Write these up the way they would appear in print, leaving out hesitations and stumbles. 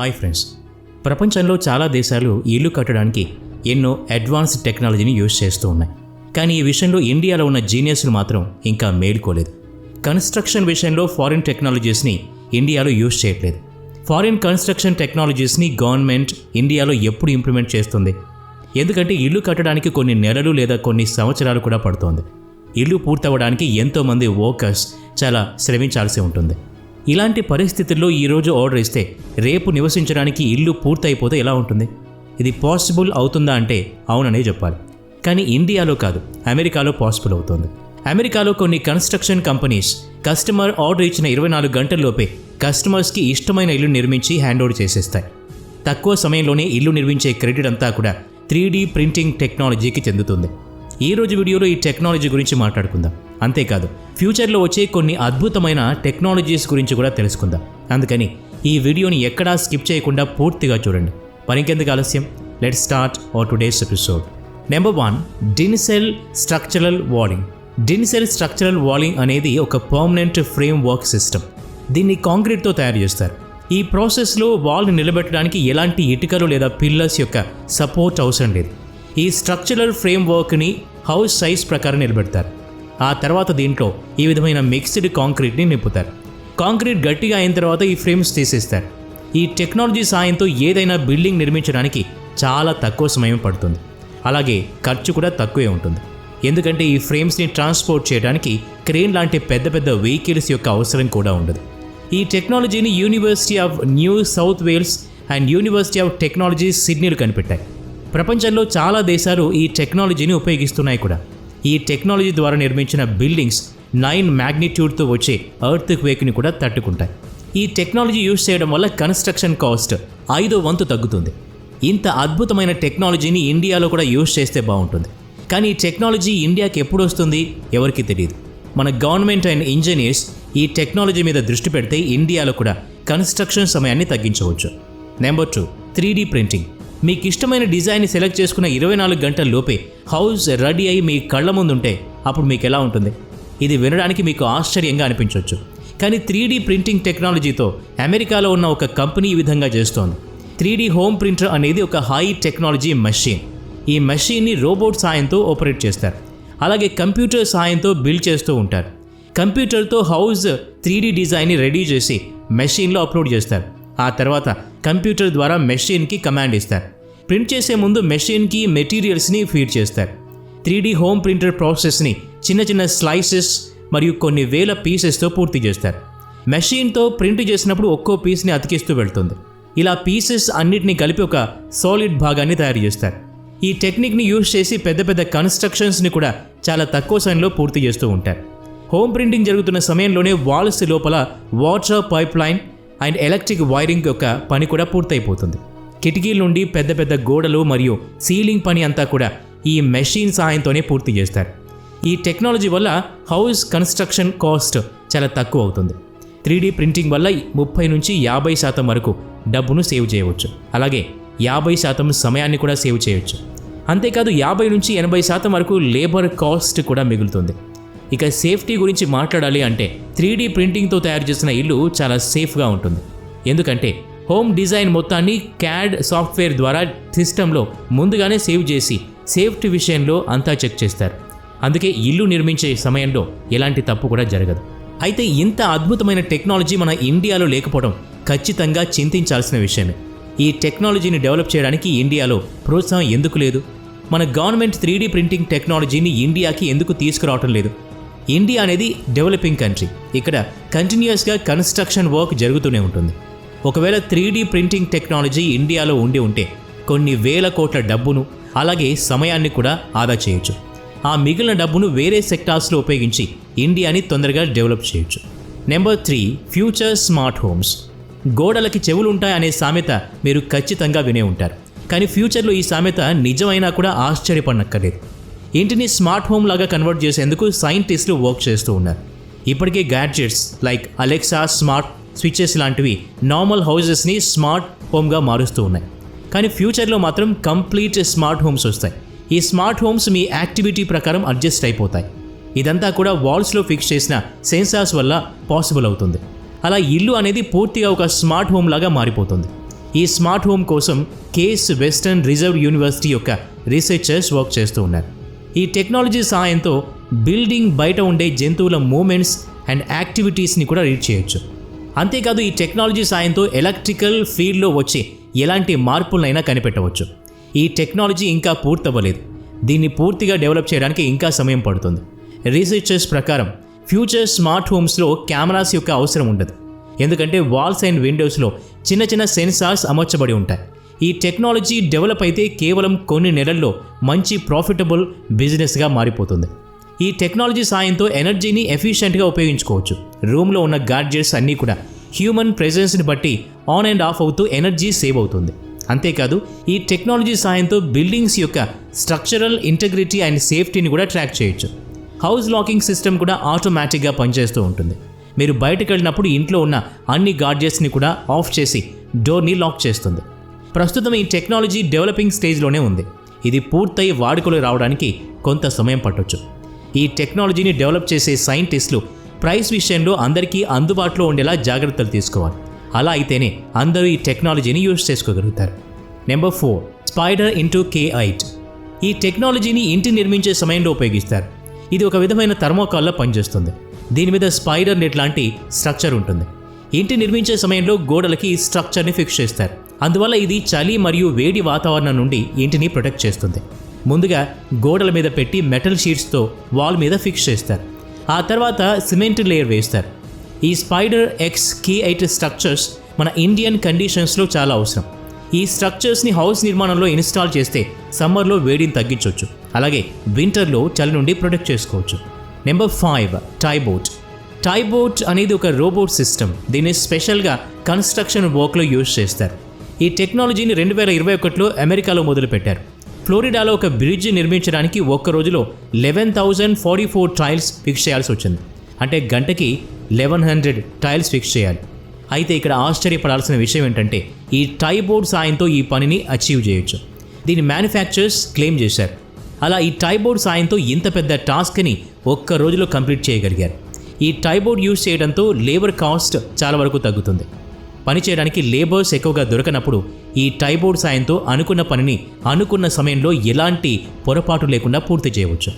Hi friends, ప్రపంచంలో చాలా దేశాలు ఇల్లు కట్టడానికి ఎన్నో అడ్వాన్స్డ్ టెక్నాలజీని యూజ్ చేస్తూ ఉన్నాయి. కానీ ఈ విషయంలో ఇండియాలో ఉన్న జీనియస్లు మాత్రం ఇంకా మేలుకోలేదు. కన్స్ట్రక్షన్ విషయంలో ఫారిన్ టెక్నాలజీస్ని ఇండియాలో యూజ్ చేయట్లేదు. ఫారిన్ కన్స్ట్రక్షన్ టెక్నాలజీస్ని గవర్నమెంట్ ఇండియాలో ఎప్పుడు ఇంప్లిమెంట్ చేస్తుంది? ఎందుకంటే ఇల్లు కట్టడానికి కొన్ని నెలలు లేదా కొన్ని సంవత్సరాలు కూడా పడుతోంది. ఇల్లు పూర్తవడానికి ఎంతోమంది వర్కర్స్ చాలా శ్రమించాల్సి ఉంటుంది. ఇలాంటి పరిస్థితుల్లో ఈరోజు ఆర్డర్ ఇస్తే రేపు నివసించడానికి ఇల్లు పూర్తయిపోతే ఎలా ఉంటుంది? ఇది పాసిబుల్ అవుతుందా అంటే అవుననే చెప్పాలి. కానీ ఇండియాలో కాదు, అమెరికాలో పాసిబుల్ అవుతుంది. అమెరికాలో కొన్ని కన్స్ట్రక్షన్ కంపెనీస్ కస్టమర్ ఆర్డర్ ఇచ్చిన 24 గంటల్లోపే కస్టమర్స్కి ఇష్టమైన ఇల్లు నిర్మించి హ్యాండ్ ఓవర్ చేసేస్తాయి. తక్కువ సమయంలోనే ఇల్లు నిర్మించే క్రెడిట్ అంతా కూడా 3D ప్రింటింగ్ టెక్నాలజీకి చెందుతుంది. ఈ రోజు వీడియోలో ఈ టెక్నాలజీ గురించి మాట్లాడుకుందాం. అంతేకాదు ఫ్యూచర్లో వచ్చే కొన్ని అద్భుతమైన టెక్నాలజీస్ గురించి కూడా తెలుసుకుందాం. అందుకని ఈ వీడియోని ఎక్కడా స్కిప్ చేయకుండా పూర్తిగా చూడండి. మరింకెందుకు ఆలస్యం, let's start our today's episode. Number 1, Dincel structural walling. Dincel structural walling అనేది ఒక పర్మనెంట్ ఫ్రేమ్ వర్క్ సిస్టమ్. దీన్ని కాంక్రీట్తో తయారు చేస్తారు. ఈ ప్రాసెస్లో వాల్ని నిలబెట్టడానికి ఎలాంటి ఇటుకలు లేదా పిల్లర్స్ యొక్క సపోర్ట్ అవసరం లేదు. ఈ స్ట్రక్చరల్ ఫ్రేమ్ వర్క్ని హౌస్ సైజ్ ప్రకారం నిలబెడతారు. ఆ తర్వాత దీంట్లో ఈ విధమైన మిక్స్డ్ కాంక్రీట్ని నింపుతారు. కాంక్రీట్ గట్టిగా అయిన తర్వాత ఈ ఫ్రేమ్స్ తీసేస్తారు. ఈ టెక్నాలజీ సాయంతో ఏదైనా బిల్డింగ్ నిర్మించడానికి చాలా తక్కువ సమయం పడుతుంది. అలాగే ఖర్చు కూడా తక్కువే ఉంటుంది. ఎందుకంటే ఈ ఫ్రేమ్స్ని ట్రాన్స్పోర్ట్ చేయడానికి క్రేన్ లాంటి పెద్ద పెద్ద వెహికల్స్ యొక్క అవసరం కూడా ఉండదు. ఈ టెక్నాలజీని University of New South Wales and University of Technology సిడ్నీలు కనిపెట్టాయి. ప్రపంచంలో చాలా దేశాలు ఈ టెక్నాలజీని ఉపయోగిస్తున్నాయి కూడా. ఈ టెక్నాలజీ ద్వారా నిర్మించిన బిల్డింగ్స్ 9 మ్యాగ్నిట్యూడ్తో వచ్చే ఎర్త్ క్వేక్ని కూడా తట్టుకుంటాయి. ఈ టెక్నాలజీ యూజ్ చేయడం వల్ల కన్స్ట్రక్షన్ కాస్ట్ 5వ వంతు తగ్గుతుంది. ఇంత అద్భుతమైన టెక్నాలజీని ఇండియాలో కూడా యూజ్ చేస్తే బాగుంటుంది. కానీ ఈ టెక్నాలజీ ఇండియాకి ఎప్పుడు వస్తుంది ఎవరికి తెలియదు. మన గవర్నమెంట్ అండ్ ఇంజనీర్స్ ఈ టెక్నాలజీ మీద దృష్టి పెడితే ఇండియాలో కూడా కన్స్ట్రక్షన్ సమయాన్ని తగ్గించవచ్చు. Number 2, 3D printing. మీకు ఇష్టమైన డిజైన్ని సెలెక్ట్ చేసుకున్న 24 గంటల లోపే హౌస్ రెడీ అయి మీ కళ్ళ ముందు ఉంటే అప్పుడు మీకు ఎలా ఉంటుంది? ఇది వినడానికి మీకు ఆశ్చర్యంగా అనిపించవచ్చు. కానీ 3D ప్రింటింగ్ టెక్నాలజీతో అమెరికాలో ఉన్న ఒక కంపెనీ ఈ విధంగా చేస్తోంది. 3D హోమ్ ప్రింటర్ అనేది ఒక హై టెక్నాలజీ మెషిన్. ఈ మెషిన్ని రోబోట్ సాయంతో ఆపరేట్ చేస్తారు. అలాగే కంప్యూటర్ సాయంతో బిల్డ్ చేస్తూ ఉంటారు. కంప్యూటర్తో హౌస్ 3D డిజైన్ని రెడీ చేసి మెషిన్లో అప్లోడ్ చేస్తారు. ఆ తర్వాత కంప్యూటర్ ద్వారా మెషిన్కి కమాండ్ ఇస్తారు. ప్రింట్ చేసే ముందు మెషిన్కి మెటీరియల్స్ని ఫీడ్ చేస్తారు. 3D హోమ్ ప్రింటర్ ప్రాసెస్ని చిన్న చిన్న స్లైసెస్ మరియు కొన్ని వేల పీసెస్తో పూర్తి చేస్తారు. మెషిన్తో ప్రింట్ చేసినప్పుడు ఒక్కో పీస్ని అతికిస్తూ వెళ్తుంది. ఇలా పీసెస్ అన్నిటినీ కలిపి ఒక సాలిడ్ భాగాన్ని తయారు చేస్తారు. ఈ టెక్నిక్ని యూజ్ చేసి పెద్ద పెద్ద కన్స్ట్రక్షన్స్ని కూడా చాలా తక్కువ సమయంలో పూర్తి చేస్తూ ఉంటారు. హోమ్ ప్రింటింగ్ జరుగుతున్న సమయంలోనే వాల్స్ లోపల water pipe line and electric wiring యొక్క పని కూడా పూర్తయిపోతుంది. కిటికీల నుండి పెద్ద పెద్ద గోడలు మరియు సీలింగ్ పని అంతా కూడా ఈ మెషిన్ సహాయంతోనే పూర్తి చేస్తారు. ఈ టెక్నాలజీ వల్ల హౌస్ కన్స్ట్రక్షన్ కాస్ట్ చాలా తక్కువ అవుతుంది. 3D ప్రింటింగ్ వల్ల 30 నుంచి 50% వరకు డబ్బును సేవ్ చేయవచ్చు. అలాగే 50% సమయాన్ని కూడా సేవ్ చేయవచ్చు. అంతేకాదు 50 నుంచి 80% వరకు లేబర్ కాస్ట్ కూడా మిగులుతుంది. ఇక సేఫ్టీ గురించి మాట్లాడాలి అంటే 3D ప్రింటింగ్తో తయారు చేసిన ఇల్లు చాలా సేఫ్గా ఉంటుంది. ఎందుకంటే హోమ్ డిజైన్ మొత్తాన్ని CAD సాఫ్ట్వేర్ ద్వారా సిస్టంలో ముందుగానే సేవ్ చేసి సేఫ్టీ విషయంలో అంతా చెక్ చేస్తారు. అందుకే ఇల్లు నిర్మించే సమయంలో ఎలాంటి తప్పు కూడా జరగదు. అయితే ఇంత అద్భుతమైన టెక్నాలజీ మన ఇండియాలో లేకపోవడం ఖచ్చితంగా చింతించాల్సిన విషయమే. ఈ టెక్నాలజీని డెవలప్ చేయడానికి ఇండియాలో ప్రోత్సాహం ఎందుకు లేదు? మన గవర్నమెంట్ 3D ప్రింటింగ్ టెక్నాలజీని ఇండియాకి ఎందుకు తీసుకురావటం లేదు? ఇండియా అనేది డెవలపింగ్ కంట్రీ. ఇక్కడ కంటిన్యూస్గా కన్స్ట్రక్షన్ వర్క్ జరుగుతూనే ఉంటుంది. ఒకవేళ 3D ప్రింటింగ్ టెక్నాలజీ ఇండియాలో ఉంటే కొన్ని వేల కోట్ల డబ్బును అలాగే సమయాన్ని కూడా ఆదా చేయొచ్చు. ఆ మిగిలిన డబ్బును వేరే సెక్టార్స్లో ఉపయోగించి ఇండియాని తొందరగా డెవలప్ చేయొచ్చు. Number 3, future smart homes. గోడలకి చెవులు ఉంటాయనే సామెత మీరు ఖచ్చితంగా వినే ఉంటారు. కానీ ఫ్యూచర్లో ఈ సామెత నిజమైనా కూడా ఆశ్చర్యపడనక్కర్లేదు. ఇంటిని స్మార్ట్ హోమ్ లాగా కన్వర్ట్ చేసేందుకు సైంటిస్టులు వర్క్ చేస్తూ ఉన్నారు. ఇప్పటికే gadgets like Alexa, smart switches లాంటివి నార్మల్ హౌజెస్ని స్మార్ట్ హోమ్గా మారుస్తూ ఉన్నాయి. కానీ ఫ్యూచర్లో మాత్రం కంప్లీట్ స్మార్ట్ హోమ్స్ వస్తాయి. ఈ స్మార్ట్ హోమ్స్ మీ యాక్టివిటీ ప్రకారం అడ్జస్ట్ అయిపోతాయి. ఇదంతా కూడా వాల్స్లో ఫిక్స్ చేసిన సెన్సార్స్ వల్ల పాసిబుల్ అవుతుంది. అలా ఇల్లు అనేది పూర్తిగా ఒక స్మార్ట్ హోమ్ లాగా మారిపోతుంది. ఈ స్మార్ట్ హోమ్ కోసం కేస్ వెస్టర్న్ రిజర్వ్ యూనివర్సిటీ యొక్క రీసెర్చర్స్ వర్క్ చేస్తూ ఉన్నారు. ఈ టెక్నాలజీ సహాయంతో బిల్డింగ్ బయట ఉండే జంతువుల మూమెంట్స్ అండ్ యాక్టివిటీస్ని కూడా రీడ్ చేయొచ్చు. అంతేకాదు ఈ టెక్నాలజీ సాయంతో ఎలక్ట్రికల్ ఫీల్డ్లో వచ్చే ఎలాంటి మార్పులనైనా కనిపెట్టవచ్చు. ఈ టెక్నాలజీ ఇంకా పూర్తవ్వలేదు. దీన్ని పూర్తిగా డెవలప్ చేయడానికి ఇంకా సమయం పడుతుంది. రీసెర్చర్స్ ప్రకారం ఫ్యూచర్ స్మార్ట్ హోమ్స్లో కెమెరాస్ యొక్క అవసరం ఉండదు. ఎందుకంటే వాల్స్ అండ్ విండోస్లో చిన్న చిన్న సెన్సార్స్ అమర్చబడి ఉంటాయి. ఈ టెక్నాలజీ డెవలప్ అయితే కేవలం కొన్ని నెలల్లో మంచి ప్రాఫిటబుల్ బిజినెస్గా మారిపోతుంది. ఈ టెక్నాలజీ సాయంతో ఎనర్జీని ఎఫిషియెంట్గా ఉపయోగించుకోవచ్చు. రూమ్లో ఉన్న గాడ్జెట్స్ అన్నీ కూడా హ్యూమన్ ప్రెజెన్స్ని బట్టి ఆన్ అండ్ ఆఫ్ అవుతూ ఎనర్జీ సేవ్ అవుతుంది. అంతేకాదు ఈ టెక్నాలజీ సాయంతో బిల్డింగ్స్ యొక్క స్ట్రక్చరల్ ఇంటెగ్రిటీ అండ్ సేఫ్టీని కూడా ట్రాక్ చేయొచ్చు. హౌస్ లాకింగ్ సిస్టమ్ కూడా ఆటోమేటిక్గా పనిచేస్తూ ఉంటుంది. మీరు బయటకు వెళ్ళినప్పుడు ఇంట్లో ఉన్న అన్ని గాడ్జెట్స్ని కూడా ఆఫ్ చేసి డోర్ని లాక్ చేస్తుంది. ప్రస్తుతం ఈ టెక్నాలజీ డెవలపింగ్ స్టేజ్లోనే ఉంది. ఇది పూర్తయి వాడుకలో రావడానికి కొంత సమయం పట్టొచ్చు. ఈ టెక్నాలజీని డెవలప్ చేసే సైంటిస్టులు ప్రైస్ విషయంలో అందరికీ అందుబాటులో ఉండేలా జాగ్రత్తలు తీసుకోవాలి. అలా అయితేనే అందరూ ఈ టెక్నాలజీని యూజ్ చేసుకోగలుగుతారు. Number 4, spider into K8. ఈ టెక్నాలజీని ఇంటి నిర్మించే సమయంలో ఉపయోగిస్తారు. ఇది ఒక విధమైన థర్మోకాల్లో పనిచేస్తుంది. దీని మీద స్పైడర్ నెట్ లాంటి స్ట్రక్చర్ ఉంటుంది. ఇంటి నిర్మించే సమయంలో గోడలకి ఈ స్ట్రక్చర్ని ఫిక్స్ చేస్తారు. అందువల్ల ఇది చలి మరియు వేడి వాతావరణం నుండి ఇంటిని ప్రొటెక్ట్ చేస్తుంది. ముందుగా గోడల మీద పెట్టి మెటల్ షీట్స్తో వాల్ మీద ఫిక్స్ చేస్తారు. ఆ తర్వాత సిమెంట్ లేయర్ వేస్తారు. ఈ స్పైడర్ ఎక్స్ K8 స్ట్రక్చర్స్ మన ఇండియన్ కండిషన్స్లో చాలా అవసరం. ఈ స్ట్రక్చర్స్ని హౌస్ నిర్మాణంలో ఇన్స్టాల్ చేస్తే సమ్మర్లో వేడిని తగ్గించవచ్చు. అలాగే వింటర్లో చలి నుండి ప్రొటెక్ట్ చేసుకోవచ్చు. నెంబర్ 5, టైబోట్. టైబోట్ అనేది ఒక రోబోట్ సిస్టమ్. దీన్ని స్పెషల్గా కన్స్ట్రక్షన్ వర్క్లో యూజ్ చేస్తారు. ఈ టెక్నాలజీని 2021లో అమెరికాలో మొదలుపెట్టారు. ఫ్లోరిడాలో ఒక బ్రిడ్జ్ నిర్మించడానికి ఒక్క రోజులో 11,044 టైల్స్ ఫిక్స్ చేయాల్సి వచ్చింది. అంటే గంటకి 1100 టైల్స్ ఫిక్స్ చేయాలి. అయితే ఇక్కడ ఆశ్చర్యపడాల్సిన విషయం ఏంటంటే ఈ టైబోట్ సాయంతో ఈ పనిని అచీవ్ చేయొచ్చు. దీని మ్యానుఫ్యాక్చరర్స్ క్లెయిమ్ చేశారు. అలా ఈ టైబోట్ సాయంతో ఇంత పెద్ద టాస్క్ని ఒక్క రోజులో కంప్లీట్ చేయగలిగారు. ఈ టైబోట్ యూజ్ చేయడంతో లేబర్ కాస్ట్ చాలా వరకు తగ్గుతుంది. పని చేయడానికి లేబర్స్ ఎక్కువగా దొరకనప్పుడు ఈ టైబోట్ సాయంతో అనుకున్న పనిని అనుకున్న సమయంలో ఎలాంటి పొరపాటు లేకుండా పూర్తి చేయవచ్చు.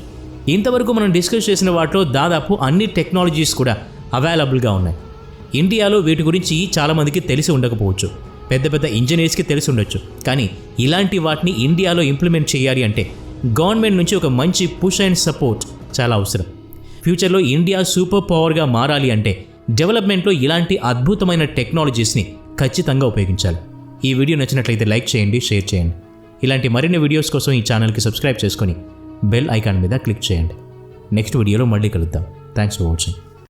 ఇంతవరకు మనం డిస్కస్ చేసిన వాటిలో దాదాపు అన్ని టెక్నాలజీస్ కూడా అవైలబుల్గా ఉన్నాయి. ఇండియాలో వీటి గురించి చాలామందికి తెలిసి ఉండకపోవచ్చు. పెద్ద పెద్ద ఇంజనీర్స్కి తెలిసి ఉండొచ్చు. కానీ ఇలాంటి వాటిని ఇండియాలో ఇంప్లిమెంట్ చేయాలి అంటే గవర్నమెంట్ నుంచి ఒక మంచి పుష్ అండ్ సపోర్ట్ చాలా అవసరం. ఫ్యూచర్లో ఇండియా సూపర్ పవర్గా మారాలి అంటే డెవలప్మెంట్లో ఇలాంటి అద్భుతమైన టెక్నాలజీస్ని ఖచ్చితంగా ఉపయోగించాలి. ఈ వీడియో నచ్చినట్లయితే లైక్ చేయండి, షేర్ చేయండి. ఇలాంటి మరిన్ని వీడియోస్ కోసం ఈ ఛానల్కి సబ్స్క్రైబ్ చేసుకొని బెల్ ఐకాన్ మీద క్లిక్ చేయండి. నెక్స్ట్ వీడియోలో మళ్ళీ కలుద్దాం. Thanks for watching.